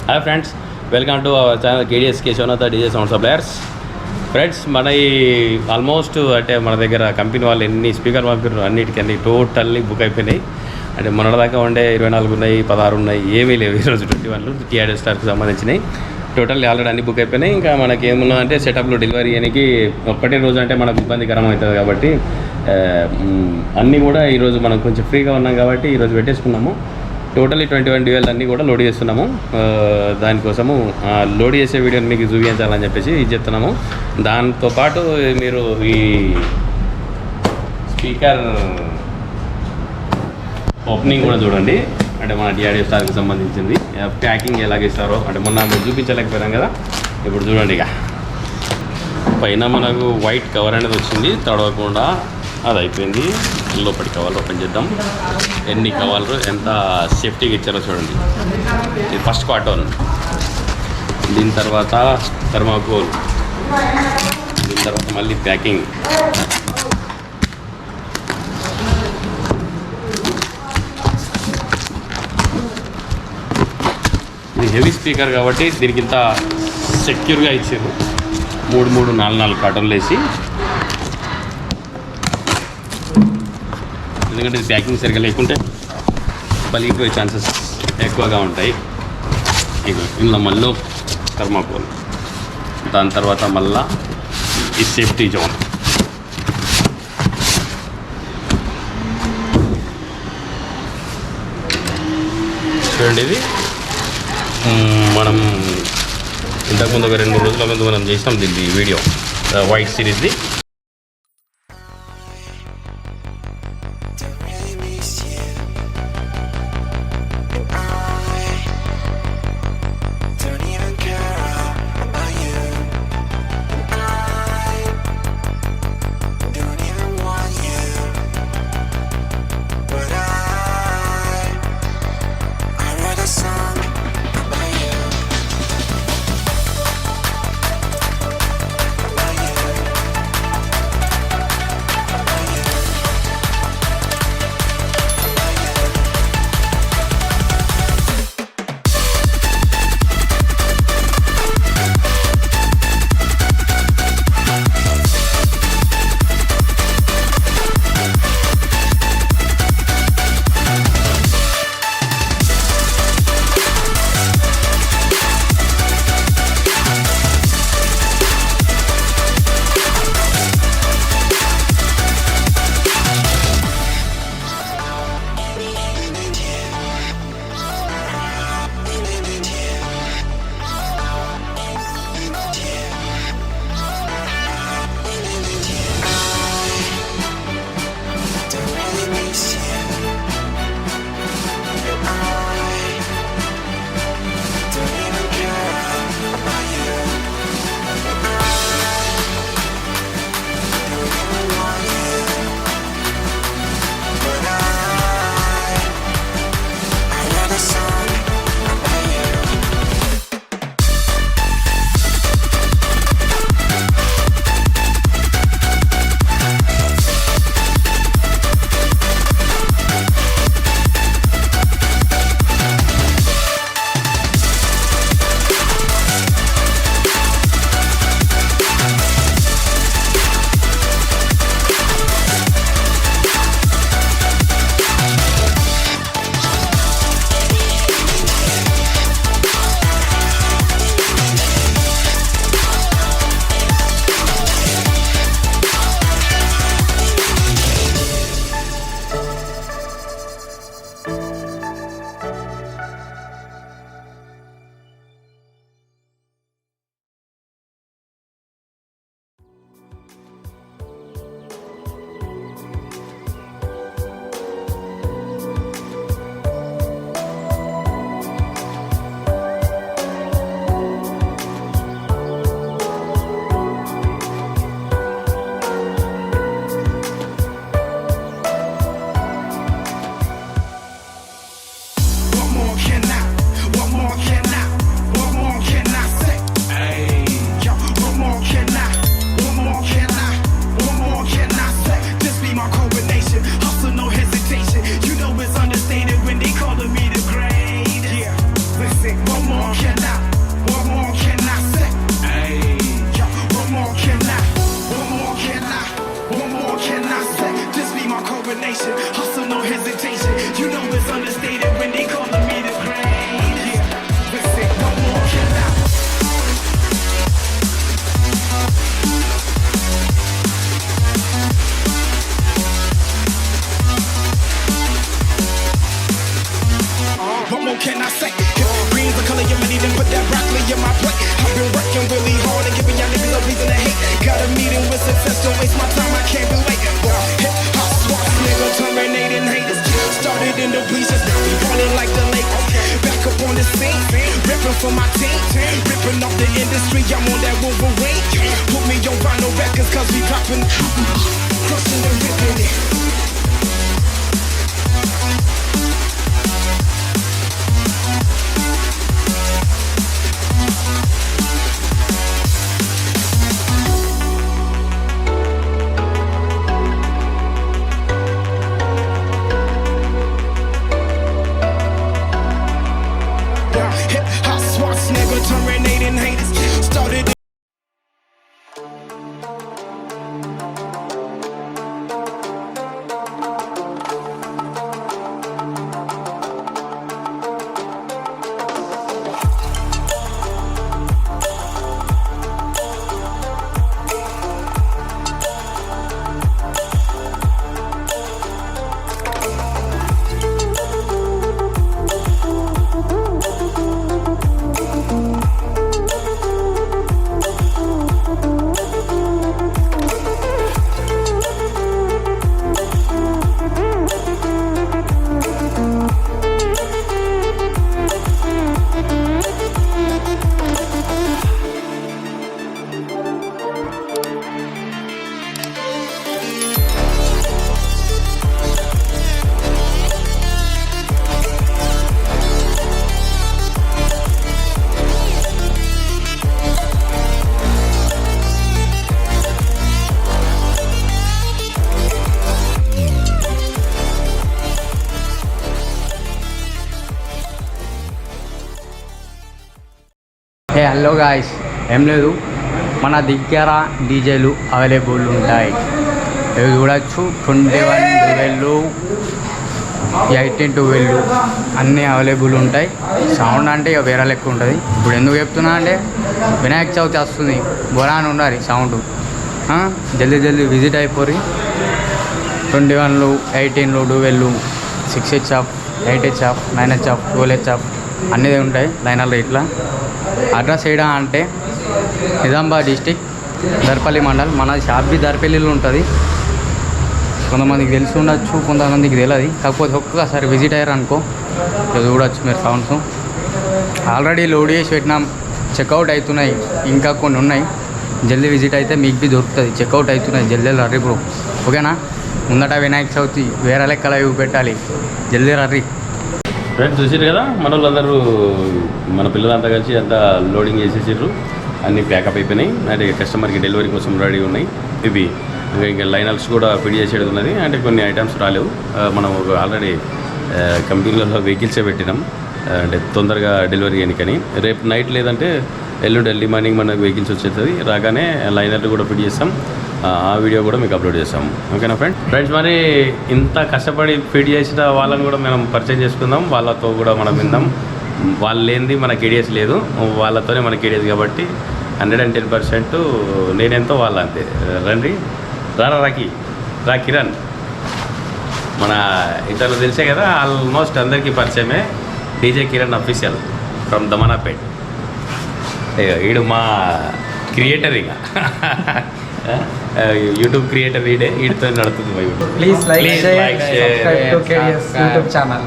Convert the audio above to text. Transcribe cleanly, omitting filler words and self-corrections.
Hi friends, welcome to our channel K D S Keshavanatha D J sound suppliers. Friends, మన ఈ almost అంటే మన దగ్గర కంపెనీ వాళ్ళు ఎన్ని స్పీకర్ పంపారు అన్నిటికీ టోటల్లీ బుక్ అయిపోయినాయి. అంటే మొన్నటిదాకా ఉండే 24 ఉన్నాయి, 16 ఉన్నాయి, ఏమీ లేవు. ఈరోజు 21 టీఆర్ఎస్ స్టార్కి సంబంధించినయి టోటల్లీ ఆల్రెడీ అన్ని బుక్ అయిపోయినాయి. ఇంకా మనకి ఏమున్నా అంటే సెటప్లో డెలివరీ చేయడానికి ఒక్కటే రోజు అంటే మనకు ఇబ్బందికరం అవుతుంది కాబట్టి అన్నీ కూడా ఈరోజు మనం కొంచెం ఫ్రీగా ఉన్నాం కాబట్టి ఈరోజు పెట్టేసుకున్నాము. టోటల్లీ 21 డివైల్ అన్నీ కూడా లోడ్ చేస్తున్నాము. దానికోసము లోడ్ చేసే వీడియోని మీకు చూపించాలని చెప్పేసి ఇది చెప్తున్నాము. దాంతోపాటు మీరు ఈ స్పీకర్ ఓపెనింగ్ కూడా చూడండి. అంటే మన టీఆర్ఎస్ స్టార్కి సంబంధించింది ప్యాకింగ్ ఎలాగిస్తారో అంటే మొన్న మేము చూపించలేకపోయాం కదా, ఇప్పుడు చూడండి. ఇక పైన మనకు వైట్ కవర్ అనేది వచ్చింది, తడవకుండా అది అయిపోయింది. లోపలి కవర్లు ఓపెన్ చేద్దాం. ఎన్ని కవర్లు ఎంత సేఫ్టీగా ఇచ్చారో చూడండి. ఇది ఫస్ట్ కాటన్, దీని తర్వాత థర్మాకోల్, దీని తర్వాత మళ్ళీ ప్యాకింగ్. ఇది హెవీ స్పీకర్ కాబట్టి దీనికి ఇంత సెక్యూర్గా ఇచ్చారు. 3 4 కాటన్లు వేసి, ఎందుకంటే ఇది ప్యాకింగ్ సరిగ్గా లేకుంటే పలిగిపోయే ఛాన్సెస్ ఎక్కువగా ఉంటాయి. ఇందులో మళ్ళీ థర్మాకోల్, దాని తర్వాత మళ్ళా ఈ సేఫ్టీ జోన్. చూడండి, ఇది మనం ఇంతకుముందు ఒక 2-3 రోజుల ముందు మనం చేసినాం దీన్ని వీడియో, వైట్ సిరీస్ది. can I? What more can I say? Hey, yo, what more can I? What more can I? What more can I say? This be my coronation. Hustle, no hesitation. You know it's understated when they calling me the great. Yeah, listen, what more can I? What more can I say? Green's the color of money, then put that broccoli in my plate. I've been working really hard and giving y'all niggas a reason to hate. Got a meeting with success, don't waste my time, I can't be late. Hip hop swaps, nigga, terminating haters. Started in the bleachers, now we ballin' like the Lakers. Back up on the scene, ripping for my team. Ripping off the industry, I'm on that Wolverine. Put me on vinyl records, cause we poppin', crushing and ripping it. Hip hop swaps, nigga, terminating haters. Started. Hello guys, ఏం లేదు, మన దగ్గర డీజేలు available ఉంటాయి. ఇవి చూడొచ్చు, 21 12 18 12 అన్నీ available ఉంటాయి. సౌండ్ అంటే ఇక వేరే లెక్క ఉంటుంది. ఇప్పుడు ఎందుకు చెప్తున్నా అంటే వినాయక చవితి వస్తుంది, బొరాన్ ఉండాలి సౌండ్. జల్దీ జల్దీ విజిట్ అయిపోయి 21 18 12 6H, 8H, 9H, 12H అన్నీ ఉంటాయి లైనర్లు. ఇట్లా అడ్రస్ ఏడా అంటే నిజామాబాద్ డిస్టిక్, దర్పల్లి మండల్. మన షాప్ దర్పల్లిలో ఉంటుంది. కొంతమందికి తెలిసి ఉండొచ్చు, కొంతమందికి తెలియదు. కాకపోతే ఒక్కసారి విజిట్ అయ్యారు అనుకో, చూడవచ్చు మీరు సౌండ్స్. ఆల్రెడీ లోడ్ చేసి పెట్టినాం, చెక్అవుట్ అవుతున్నాయి, ఇంకా కొన్ని ఉన్నాయి. జల్దీ విజిట్ అయితే మీకు బి దొరుకుతుంది. చెక్అవుట్ అవుతున్నాయి, జల్దీ రర్రీ బ్రో, ఓకేనా? ముందట వినాయక చవితి వేరే లెక్కల ఇవి పెట్టాలి, జల్దీ రర్రీ. ఫ్రెండ్స్ చూసారు కదా, మన వాళ్ళందరూ మన పిల్లలంతా కలిసి అంతా లోడింగ్ చేసేసారు, అన్నీ ప్యాకప్ అయిపోయినాయి. అంటే కస్టమర్కి డెలివరీ కోసం రెడీ ఉన్నాయి. ఇవి ఇంకా లైనర్స్ కూడా ఫిట్ చేసేది ఉన్నది. అంటే కొన్ని ఐటమ్స్ రాలేవు. మనం ఆల్రెడీ కంపెనీలలో వెహికల్సే పెట్టినాం, అంటే తొందరగా డెలివరీ చేయడానికని. రేపు నైట్ లేదంటే ఎర్లీ మార్నింగ్ మనకు వెహికల్స్ వచ్చేస్తుంది. రాగానే లైనర్లు కూడా ఫిట్ చేస్తాం. ఆ వీడియో కూడా మీకు అప్లోడ్ చేస్తాం, ఓకేనా ఫ్రెండ్స్? మరి ఇంత కష్టపడి ఫిట్ చేసిన వాళ్ళని కూడా మనం పరిచయం చేసుకుందాం. వాళ్ళతో కూడా మనం విందాం. వాళ్ళు లేనిది మన కేడిఎస్ లేదు, వాళ్ళతోనే మన కేడిఎస్ కాబట్టి 110% నేనెంతో వాళ్ళు అంతే. రండి, రా కిరణ్. మన ఇతరులు తెలిసే కదా, ఆల్మోస్ట్ అందరికీ పరిచయమే. D J Kiran official from Damanapet. ఈడు మా క్రియేటర్, ఇక యూట్యూబ్ క్రియేటర్ వీడితో నడుతుంది. Please like, share, subscribe to K D S YouTube channel.